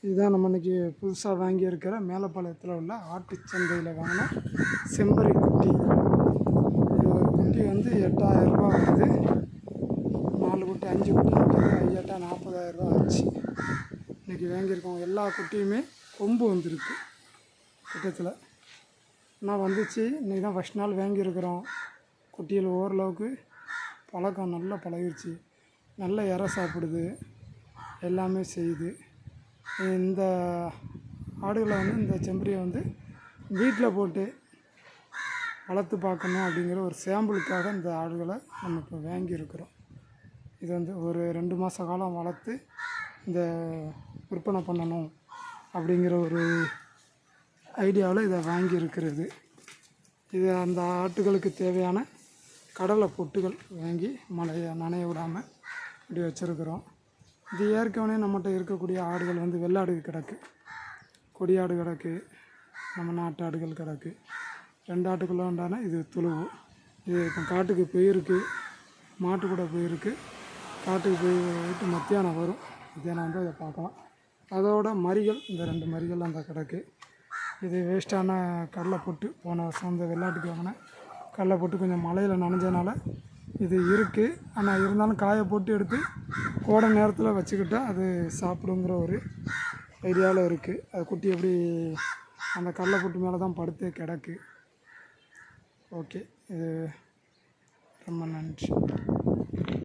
இதுதான் நம்ம இன்றைக்கி புதுசாக வாங்கியிருக்கிற மேலப்பாளையத்தில் உள்ள ஆட்டுச்சந்தையில் வாங்கின செம்பரி குட்டி. இது ஒரு குட்டி வந்து 8000 ரூபா வருது. 4 குட்டி 5 குட்டி 8 40,000 ரூபா ஆச்சு. இன்றைக்கி வாங்கியிருக்கோம். எல்லா குட்டியுமே கொம்பு வந்துருக்கு கிட்டத்தில். ஆனால் வந்துச்சு. இன்றைக்கி தான் ஃபஸ்ட் நாள் வாங்கியிருக்கிறோம். குட்டியில் ஓரளவுக்கு பழக்கம் நல்லா பழகிடுச்சு. நல்ல இறை சாப்பிடுது, எல்லாமே செய்யுது. இந்த ஆடுகளை வந்து இந்த செம்பரியை வந்து வீட்டில் போட்டு வளர்த்து பார்க்கணும் அப்படிங்கிற ஒரு சாம்பிளுக்காக இந்த ஆடுகளை நம்ம இப்போ வாங்கியிருக்கிறோம். இது வந்து ஒரு 2 மாத காலம் வளர்த்து இந்த விற்பனை பண்ணணும் அப்படிங்கிற ஒரு ஐடியாவில் இதை வாங்கியிருக்கிறது. இது அந்த ஆட்டுகளுக்கு தேவையான கடலை பொட்டுகள் வாங்கி மழையை நனைய விடாமல் இப்படி வச்சுருக்குறோம். இது ஏற்கனவே நம்மகிட்ட இருக்கக்கூடிய ஆடுகள் வந்து வெள்ளாடு கிடக்கு, கொடியாடு கிடக்கு, நம்ம நாட்டு ஆடுகள் கிடக்கு. 2 ஆட்டுக்குள்ளே உண்டான இது துளுவு. இது இப்போ காட்டுக்கு போயிருக்கு, மாட்டு கூட போயிருக்கு. காட்டுக்கு போயிட்டு மத்தியானம் வரும். மத்தியானம் வந்து அதை பார்க்கலாம். அதோட மறிகள், இந்த 2 மறிகள் அந்த கிடக்கு. இது வேஸ்ட்டான கடலை போட்டு போன வருஷம் இந்த வெள்ளாட்டுக்கு வாங்கின கடலை போட்டு கொஞ்சம் மழையில் நனைஞ்சனால இது இருக்குது. ஆனால் இருந்தாலும் காய போட்டு எடுத்து கோடை நேரத்தில் வச்சுக்கிட்டால் அது சாப்பிடுங்கிற ஒரு ஐடியாவில் இருக்குது. அது குட்டி எப்படி அந்த கடலை போட்டு மேலே தான் படுத்தே கிடக்கு. ஓகே, இது ரொம்ப நன்றி.